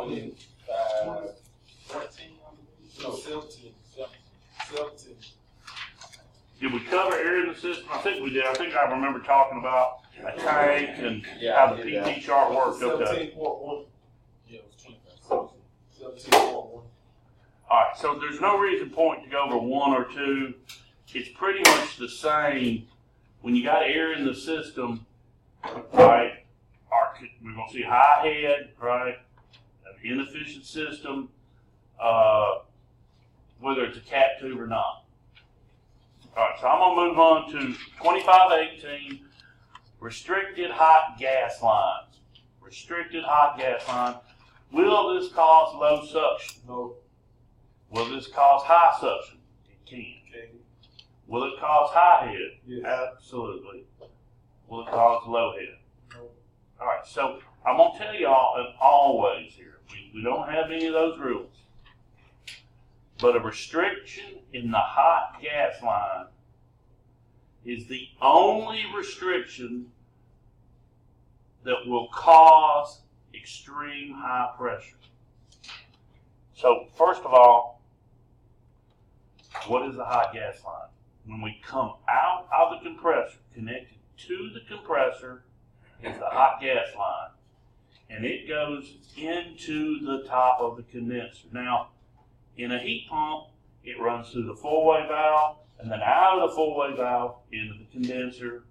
20, 14, no, 17. 17. Did we cover air in the system? I think we did. I think I remember talking about a tank and how the PT chart worked. 17.1. Yeah, it was 25. 17.1. All right, so there's no reason point to go over 1 or 2. It's pretty much the same. When you got air in the system, right, we're going to see high head, right, an inefficient system, whether it's a cat tube or not. All right, so I'm going to move on to 2518, restricted hot gas lines. Restricted hot gas line. Will this cause low suction? No. Will this cause high suction? It can. Okay. Will it cause high head? Yes. Absolutely. Will it cause low head? No. All right, so I'm going to tell y'all as always here, we don't have any of those rules. But a restriction in the hot gas line is the only restriction that will cause extreme high pressure. So first of all, what is a hot gas line? When we come out of the compressor, connected to the compressor is the hot gas line. And it goes into the top of the condenser. Now, in a heat pump, it runs through the four-way valve and then out of the four-way valve into the condenser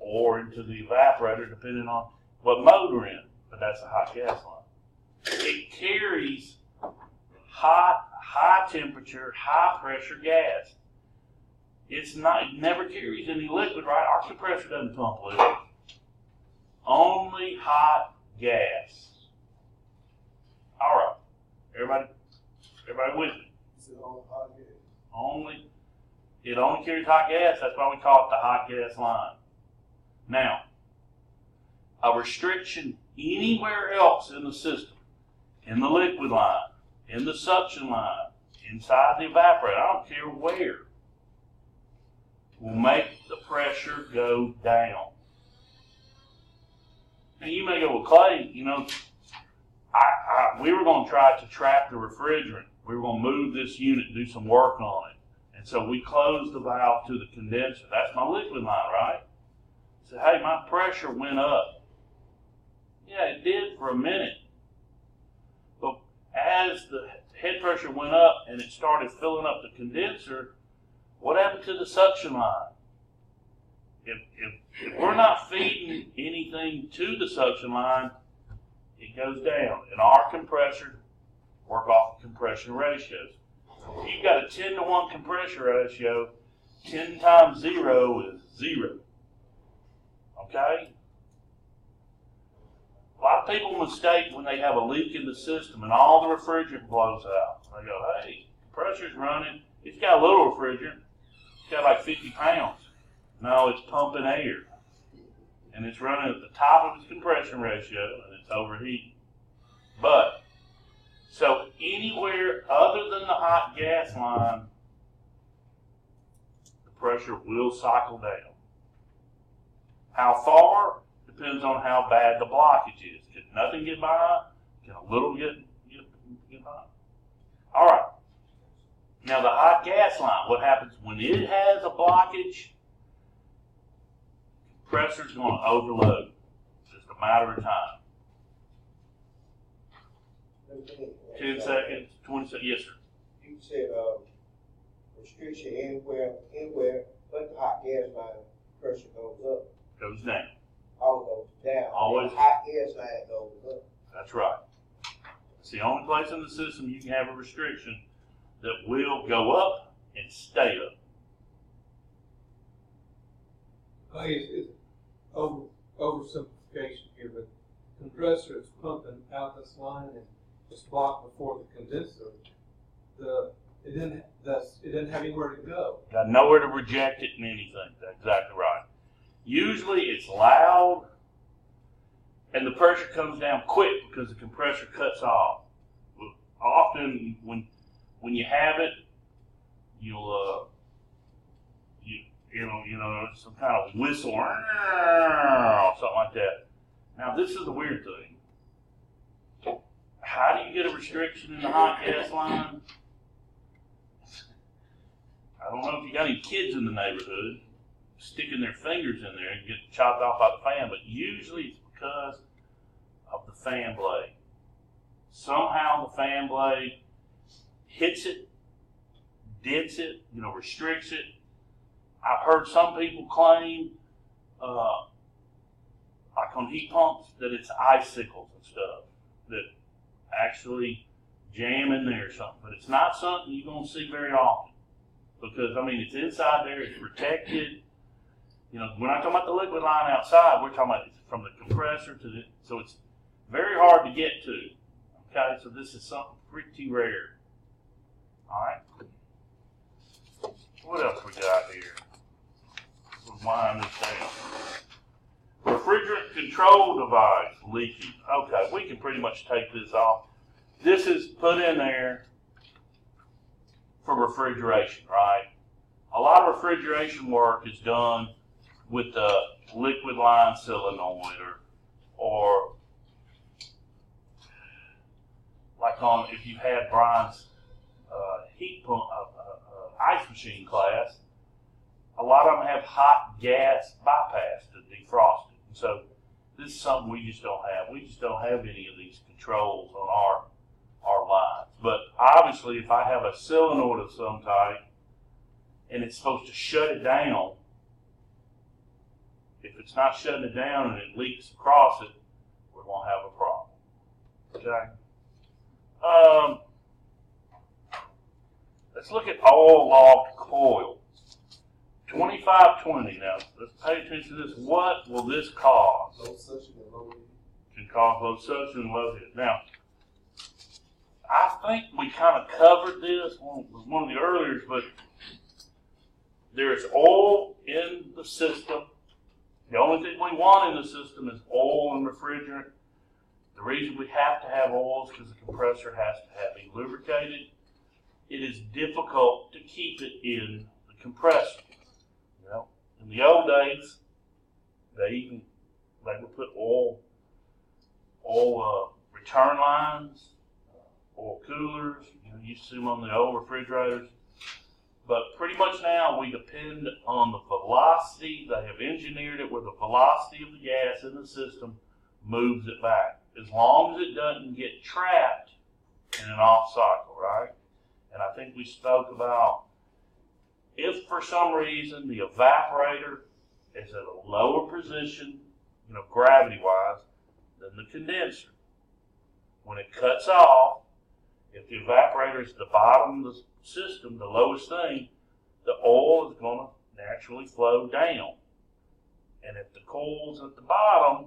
or into the evaporator, depending on what mode we're in. But that's a hot gas line. It carries hot, high temperature, high pressure gas. It never carries any liquid, right? Our compressor doesn't pump liquid. Only hot gas. All right, everybody with me? It only carries hot gas. That's why we call it the hot gas line. Now, a restriction anywhere else in the system, in the liquid line, in the suction line, inside the evaporator, I don't care where, will make the pressure go down. Now you may go, well, Clay, you know, we were going to try to trap the refrigerant. We were going to move this unit and do some work on it. And so we closed the valve to the condenser. That's my liquid line, right? So, hey, my pressure went up. Yeah, it did for a minute. But as the head pressure went up and it started filling up the condenser, what happened to the suction line? If we're not feeding anything to the suction line, it goes down. And our compressors work off of compression ratios. If you've got a 10-to-1 compression ratio, 10 times 0 is 0. Okay? A lot of people mistake when they have a leak in the system and all the refrigerant blows out. They go, hey, compressor's running. It's got a little refrigerant. It's got like 50 pounds. No, it's pumping air. And it's running at the top of its compression ratio and it's overheating. But, so anywhere other than the hot gas line, the pressure will cycle down. How far? Depends on how bad the blockage is. Can nothing get by? Can a little get by? All right. Now the hot gas line, what happens when it has a blockage? The compressor's going to overload. Just a matter of time. 10 seconds, 20 seconds. Yes, sir. You said restriction anywhere, but the hot gas line pressure goes up. Goes down. All goes down. Always. The hot gas line goes up. That's right. It's the only place in the system you can have a restriction that will go up and stay up. It's oversimplification here, but the compressor is pumping out this line and it's blocked before the condenser. It didn't have anywhere to go. Got nowhere to reject it in anything. That's exactly right. Usually it's loud and the pressure comes down quick because the compressor cuts off. Often when you have it, you'll some kind of whistle or something like that. Now this is the weird thing. how do you get a restriction in the hot gas line? I don't know if you got any kids in the neighborhood sticking their fingers in there and get chopped off by the fan, but usually it's because of the fan blade. Somehow the fan blade hits it, dents it, restricts it. I've heard some people claim, like on heat pumps, that it's icicles and stuff that actually jam in there or something. But it's not something you're going to see very often because, it's inside there, it's protected. We're not talking about the liquid line outside. We're talking about from the compressor to the, so it's very hard to get to. Okay, so this is something pretty rare. All right. What else we got here? We'll wind this down. Refrigerant control device leaking. Okay, we can pretty much take this off. This is put in there for refrigeration, right? A lot of refrigeration work is done with the liquid line solenoid or like on, if you've had Brian's heat pump, ice machine class, a lot of them have hot gas bypass to defrost it. And so this is something we just don't have. We just don't have any of these controls on our lines. But obviously, if I have a solenoid of some type and it's supposed to shut it down, if it's not shutting it down and it leaks across it, we're going to have a problem. Okay? Let's look at oil-logged coil. 2520. Now, let's pay attention to this. What will this cause? Low suction and low heat. Can cause low suction and low heat. Now, I think we kind of covered this on one of the earlier, but there's oil in the system. The only thing we want in the system is oil and refrigerant. The reason we have to have oil is because the compressor has to be lubricated. It is difficult to keep it in the compressor. In the old days, they would put oil return lines, oil coolers. You see them on the old refrigerators. But pretty much now we depend on the velocity. They have engineered it where the velocity of the gas in the system moves it back. As long as it doesn't get trapped in an off cycle, right? And I think we spoke about if for some reason the evaporator is at a lower position, gravity-wise, than the condenser. When it cuts off, if the evaporator is at the bottom of the system, the lowest thing, the oil is going to naturally flow down. And if the coil's at the bottom,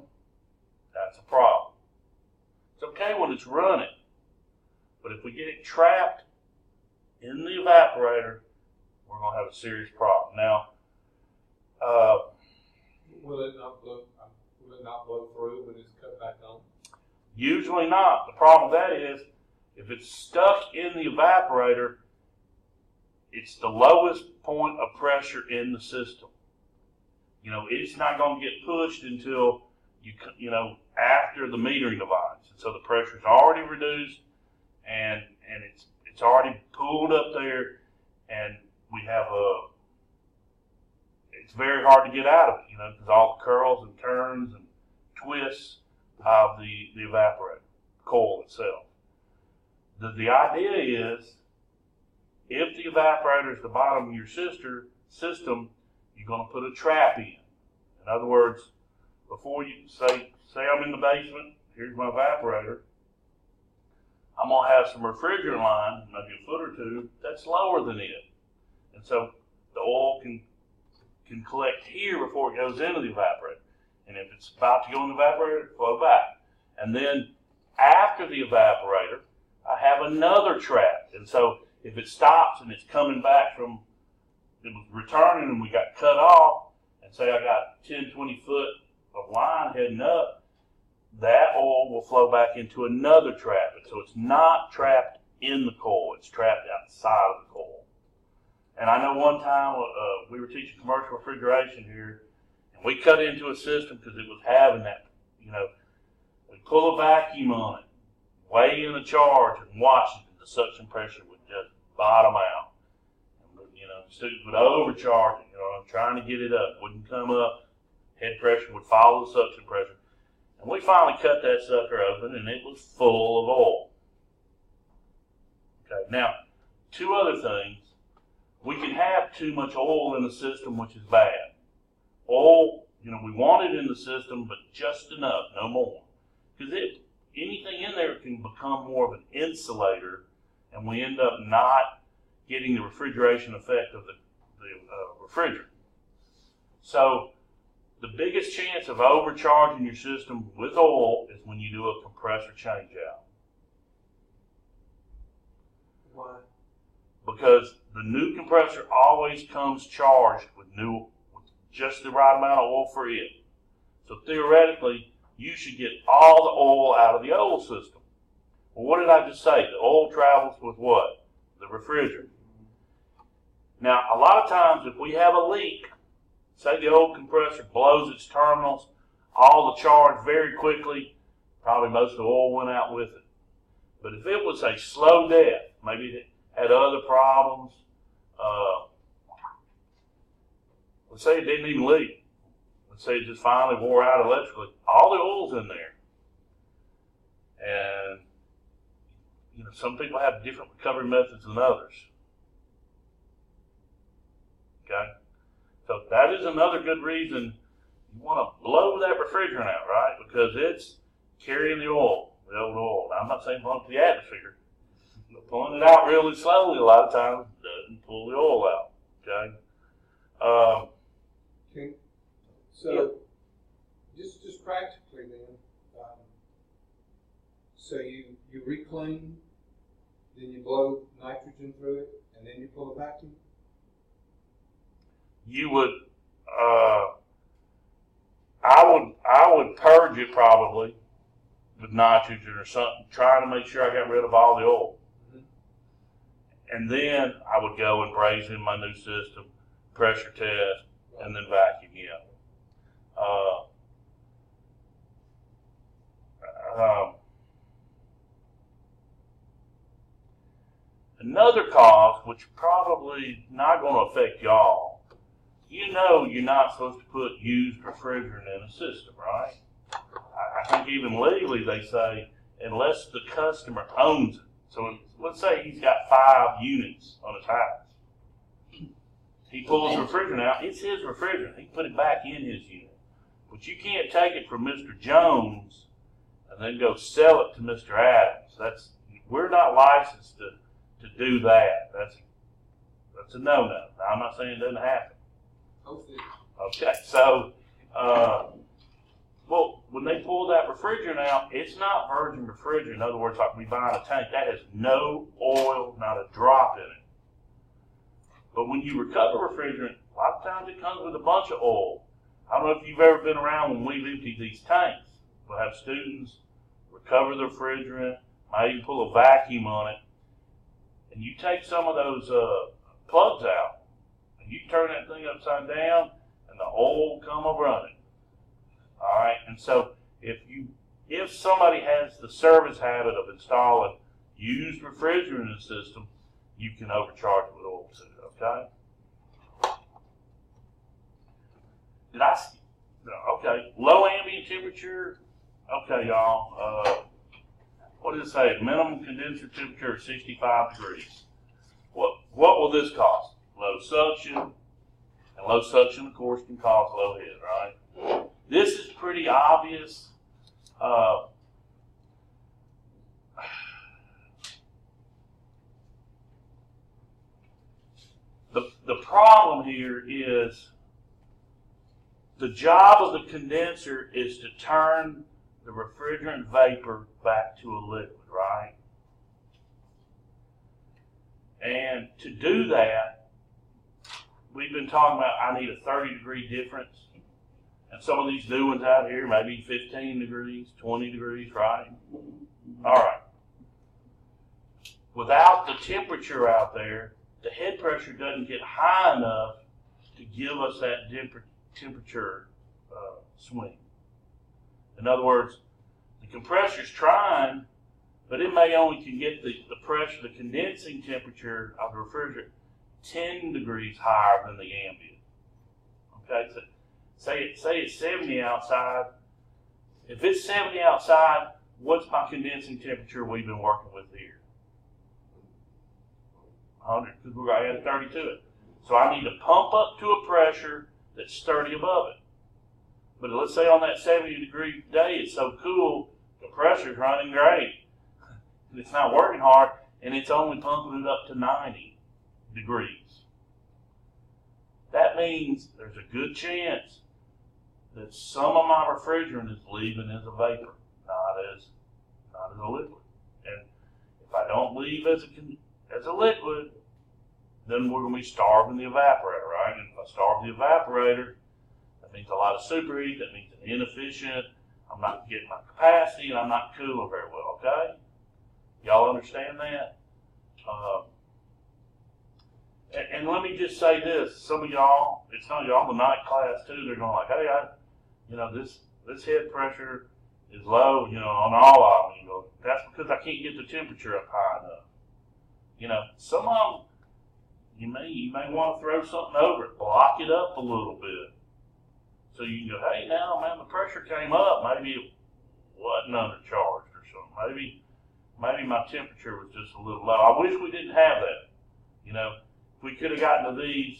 that's a problem. It's okay when it's running, but if we get it trapped in the evaporator, we're going to have a serious problem. Now, will it not blow through when it's cut back on? Usually not. The problem with that is if it's stuck in the evaporator, it's the lowest point of pressure in the system. It's not going to get pushed until after the metering device. And so the pressure's already reduced and it's already pulled up there, and we have it's very hard to get out of it, because all the curls and turns and twists of the evaporator coil itself. The idea is, if the evaporator is the bottom of your system, you're going to put a trap in. In other words, before you say I'm in the basement, here's my evaporator, I'm going to have some refrigerant line, maybe a foot or two, that's lower than it. And so the oil can collect here before it goes into the evaporator. And if it's about to go in the evaporator, flow back. And then after the evaporator, I have another trap. And so if it stops and it's coming back from, it was returning and we got cut off, and say I got 10, 20 foot of line heading up, that oil will flow back into another trap. And so it's not trapped in the coil, it's trapped outside of the coil. And I know one time we were teaching commercial refrigeration here, and we cut into a system because it was having that, we pull a vacuum on it. weighing the charge and watching it, the suction pressure would just bottom out. And, you know, students would overcharge it, you know, trying to get it up, wouldn't come up. Head pressure would follow the suction pressure. And we finally cut that sucker open, and it was full of oil. Okay, now, two other things. We can have too much oil in the system, which is bad. Oil, you know, we want it in the system, but just enough, no more. Because anything in there can become more of an insulator, and we end up not getting the refrigeration effect of the refrigerant. So the biggest chance of overcharging your system with oil is when you do a compressor changeout. Why? Because the new compressor always comes charged with just the right amount of oil for it. So theoretically, you should get all the oil out of the oil system. Well, what did I just say? The oil travels with what? The refrigerant. Now, a lot of times if we have a leak, say the old compressor blows its terminals, all the charge very quickly, probably most of the oil went out with it. But if it was a slow death, maybe it had other problems, let's say it didn't even leak. Let's say it just finally wore out electrically. All the oil's in there. And, you know, some people have different recovery methods than others. Okay? So that is another good reason you want to blow that refrigerant out, right? Because it's carrying the old oil. Now, I'm not saying blow it to the atmosphere. But pulling it out really slowly a lot of times doesn't pull the oil out. Okay? Okay. So, just practically then, so you reclaim, then you blow nitrogen through it, and then you pull a vacuum? You would, I would purge it probably with nitrogen or something, trying to make sure I got rid of all the oil. Mm-hmm. And then I would go and braze in my new system, pressure test, and then vacuum out. Another cause, which probably not going to affect y'all, you know you're not supposed to put used refrigerant in a system, right? I think even legally they say unless the customer owns it. So let's say he's got 5 units on his house. He pulls the refrigerant out. It's his refrigerant. He put it back in his unit. But you can't take it from Mr. Jones and then go sell it to Mr. Adams. We're not licensed to do that. That's a no-no. Now, I'm not saying it doesn't happen. Okay, so, well, when they pull that refrigerant out, it's not virgin refrigerant. In other words, like we buy in a tank, that has no oil, not a drop in it. But when you recover refrigerant, a lot of times it comes with a bunch of oil. I don't know if you've ever been around when we've emptied these tanks. We'll have students recover the refrigerant, might even pull a vacuum on it, and you take some of those plugs out, and you turn that thing upside down, and the oil come a running. All right, and so if somebody has the service habit of installing used refrigerant in the system, you can overcharge it with oil too. Okay. Okay, low ambient temperature. Okay, y'all. What does it say? Minimum condenser temperature is 65 degrees. What will this cost? Low suction. And low suction, of course, can cause low head, right? This is pretty obvious. The problem here is the job of the condenser is to turn the refrigerant vapor back to a liquid, right? And to do that, we've been talking about I need a 30-degree difference. And some of these new ones out here, maybe 15 degrees, 20 degrees, right? All right. Without the temperature out there, the head pressure doesn't get high enough to give us that temperature swing. In other words, the compressor's trying but it may only can get the pressure, the condensing temperature of the refrigerant 10 degrees higher than the ambient. Okay, so say it's 70 outside. If it's 70 outside, what's my condensing temperature we've been working with here? 100, because we're going to add 30 to it. So I need to pump up to a pressure that's 30 above it. But let's say on that 70-degree day, it's so cool, the pressure's running great. It's not working hard, and it's only pumping it up to 90 degrees. That means there's a good chance that some of my refrigerant is leaving as a vapor, not as a liquid. And if I don't leave as a liquid, then we're going to be starving the evaporator, right? And if I starve the evaporator, that means a lot of superheat, that means I'm inefficient, I'm not getting my capacity, and I'm not cooling very well, okay? Y'all understand that? And let me just say this, some of y'all, it's some of y'all in the night class too, they're going like, hey, this head pressure is low, on all of them. You go, that's because I can't get the temperature up high enough. Some of them, you may want to throw something over it, block it up a little bit. So you can go, hey, now, man, the pressure came up. Maybe it wasn't undercharged or something. Maybe my temperature was just a little low. I wish we didn't have that. If we could have gotten to these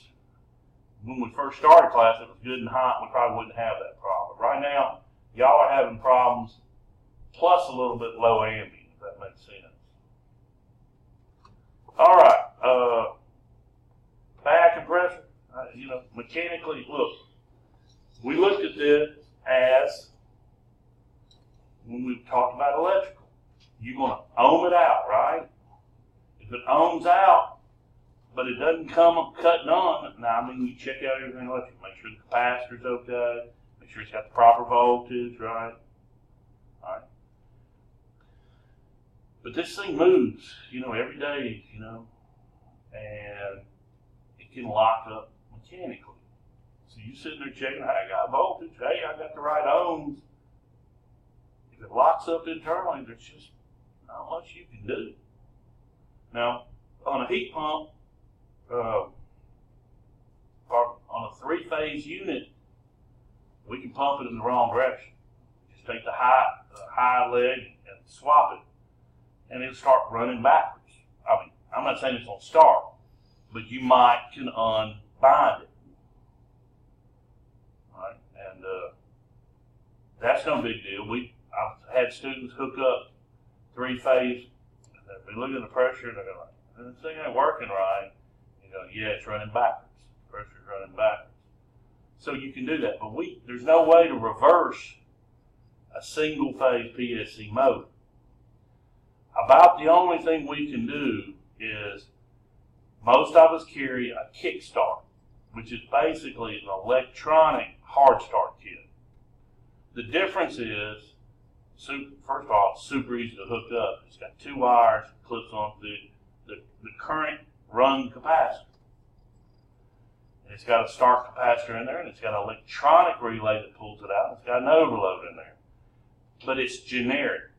when we first started class, it was good and hot, we probably wouldn't have that problem. Right now, y'all are having problems plus a little bit low ambient, if that makes sense. All right, bag compressor, mechanically, look, we looked at this as when we talked about electrical. You're going to ohm it out, right? If it ohms out, but it doesn't come up cutting on, now, you check out everything electrical. Make sure the capacitor's okay. Make sure it's got the proper voltage, right? All right. But this thing moves, every day, and it can lock up mechanically. So you sitting there checking, hey, I got voltage, hey, I got the right ohms. If it locks up internally, there's just not much you can do. Now, on a heat pump, on a 3-phase unit, we can pump it in the wrong direction. Just take the high leg and swap it, and it'll start running backwards. I'm not saying it's going to start, but you can unbind it. All right, and that's no big deal. I've had students hook up 3-phase, and they'll be looking at the pressure, and they're like, this thing ain't working right. Yeah, it's running backwards. Pressure's running backwards. So you can do that, but there's no way to reverse a single-phase PSC motor. About the only thing we can do is most of us carry a kickstart, which is basically an electronic hard start kit. The difference is, first of all, it's super easy to hook up. It's got 2 wires, clips on the current run capacitor. It's got a start capacitor in there, and it's got an electronic relay that pulls it out. It's got an overload in there. But it's generic.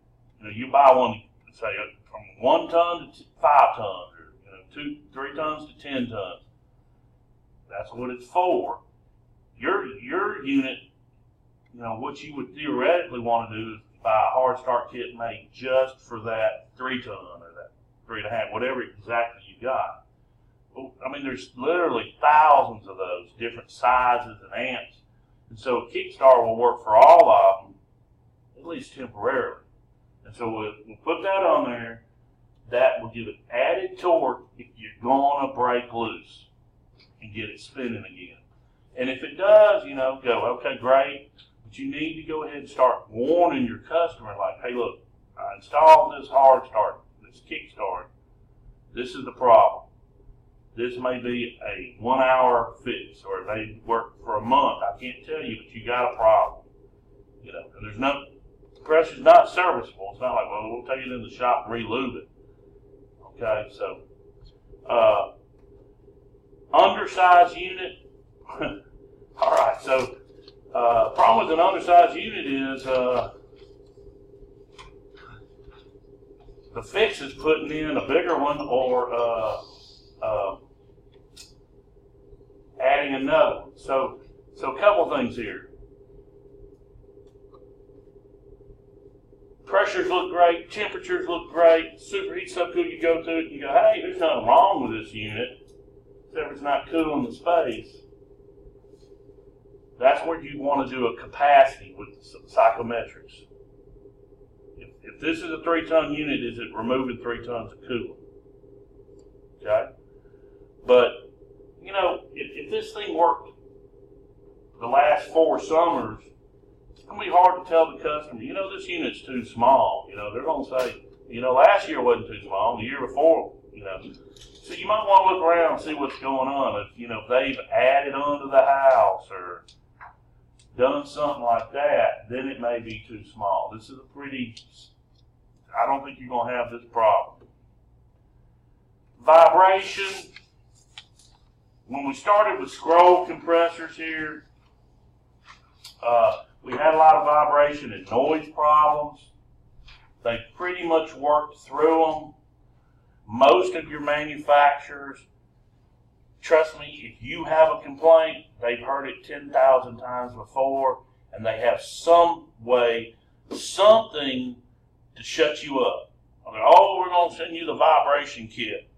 You buy one, say, from 1 ton to 5 tons, or 3 tons to 10 tons. That's what it's for. Your unit, what you would theoretically want to do is buy a hard start kit made just for that 3 ton or that 3.5, whatever exactly you got. There's literally thousands of those, different sizes and amps. And so a kickstart will work for all of them, at least temporarily. And so we'll put that on there. That will give it added torque if you're going to break loose and get it spinning again. And if it does, go, okay, great. But you need to go ahead and start warning your customer, like, hey, look, I installed this hard start, this kickstart. This is the problem. This may be a 1-hour fix, or it may work for a month. I can't tell you, but you got a problem. And there's the pressure's not serviceable. It's not like, well, we'll take it in the shop and re-lube it. Okay, so undersized unit. All right, so problem with an undersized unit is The fix is putting in a bigger one or adding another one. So a couple things here. Pressures look great, temperatures look great, superheat's so cool you go to it and you go, hey, there's nothing wrong with this unit, except it's not cooling the space. That's where you want to do a capacity with psychometrics. If this is a 3-ton unit, is it removing 3 tons of coolant? Okay? But, you know, if this thing worked the last 4 summers, it's going to be hard to tell the customer, you know, this unit's too small. You know, they're going to say, you know, last year wasn't too small, the year before, you know. So you might want to look around and see what's going on. If, you know, if they've added onto the house or done something like that, then it may be too small. This is a pretty, I don't think you're going to have this problem. Vibration. When we started with scroll compressors here, we had a lot of vibration and noise problems. They pretty much worked through them. Most of your manufacturers, trust me, if you have a complaint, they've heard it 10,000 times before, and they have some way, something to shut you up. I mean, oh, we're going to send you the vibration kit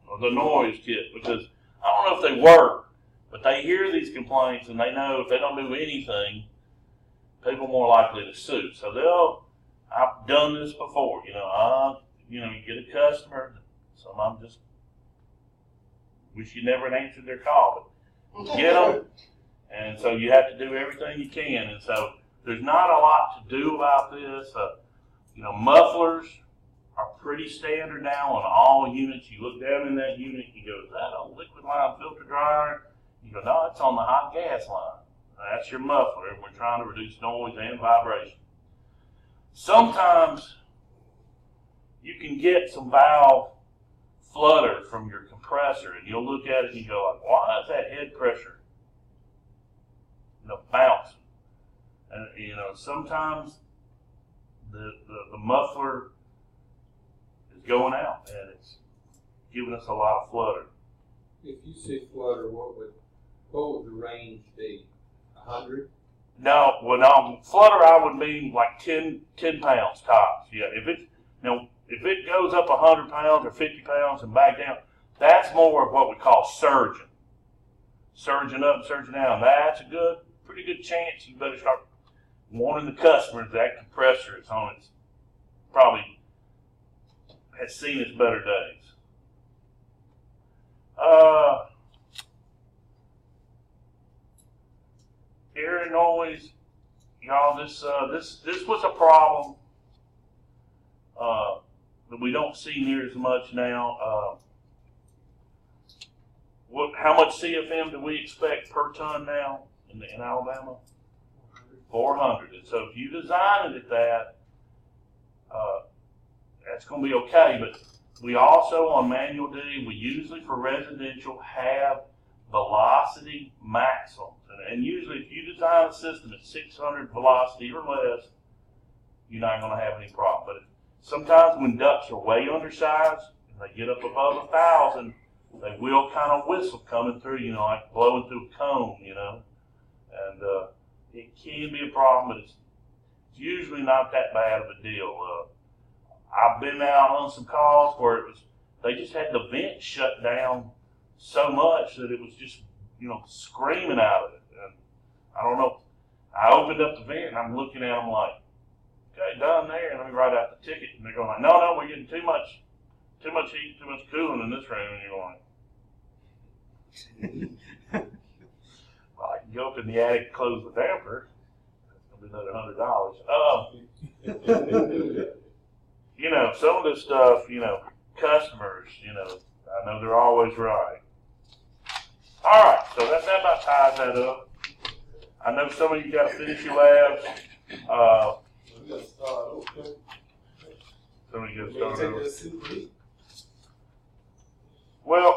or the noise kit, because I don't know if they work, but they hear these complaints and they know if they don't do anything, people are more likely to sue. So I've done this before, you get a customer, some of them just wish you never had answered their call, but get them, and so you have to do everything you can, and so there's not a lot to do about this. Mufflers are pretty standard now on all units. You look down in that unit, you go, is that a liquid line filter dryer? You go, no, it's on the hot gas line. That's your muffler, and we're trying to reduce noise and vibration. Sometimes you can get some valve flutter from your compressor, and you'll look at it and you go, like, why is that head pressure bouncing? And sometimes the muffler is going out and it's giving us a lot of flutter. If you see flutter, what would the range be? 100? No, flutter I would mean like 10 pounds tops. Yeah, if it goes up 100 pounds or 50 pounds and back down, that's more of what we call surging. Surging up and surging down. That's a pretty good chance you better start warning the customers that compressor is on its, probably has seen its better days. Air and noise, y'all. This was a problem that we don't see near as much now. How much CFM do we expect per ton now in Alabama? 400. And so if you design it at that, that's going to be okay. But we also, on manual duty, we usually for residential have velocity maximums. And usually if you design a system at 600 velocity or less, you're not going to have any problem. But sometimes when ducts are way undersized and they get up above 1,000, they will kind of whistle coming through, like blowing through a cone, and it can be a problem, but it's usually not that bad of a deal. I've been out on some calls where they just had the vent shut down so much that it was just, screaming out of it. And I don't know, I opened up the vent and I'm looking at them like, okay, done there, and let me write out the ticket. And they're going like, no, we're getting too much heat, too much cooling in this room. And you're going, well, I can go up in the attic and close the damper. That's going to be another $100. Some of this stuff, customers, I know they're always right. All right, so that about ties that up. I know some of you got to finish your labs. Some of you got to start. Well,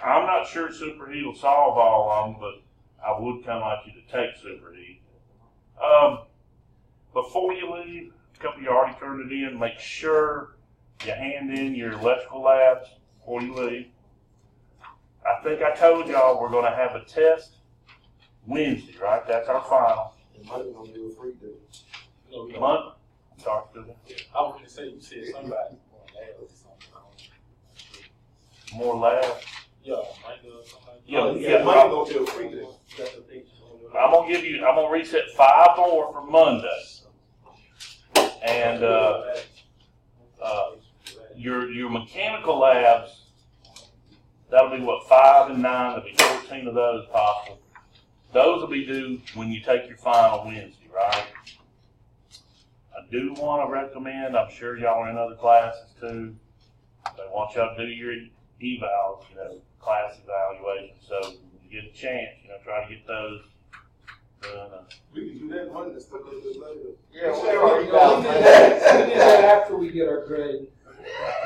I'm not sure superheat will solve all of them, but I would kind of like you to take superheat. Before you leave, a couple of you already turned it in. Make sure you hand in your electrical labs before you leave. I think I told y'all we're gonna have a test Wednesday, right? That's our final. And Monday's gonna be a free day. No, we don't. Month. Sorry, Susan. I was gonna say, you said somebody. More labs. Yeah, Micah or somebody. Yeah, Monday's gonna be a free day. I'm gonna reset 5 more for Monday. And your mechanical labs, that'll be what, 5 and 9, there'll be 14 of those possible. Those will be due when you take your final Wednesday, right? I do want to recommend, I'm sure y'all are in other classes too, they want y'all to do your evals, class evaluations. So when you get a chance, try to get those done. We can do that Monday, still go to it later. Yeah, We did that after we get our grade.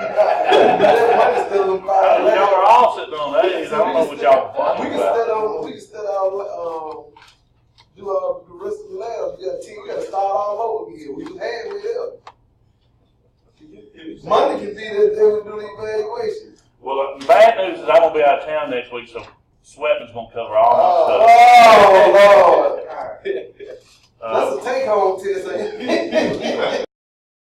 Monday's still on fire. Y'all are all sitting on A's. I don't know what y'all are We complaining can about. still do the rest of the labs. We gotta start all over again. We just had it up. Monday can be the day we do the evaluation. Well, the bad news is I'm gonna be out of town next week, so Sweatman's gonna cover all my stuff. Oh, Lord. That's a take-home test.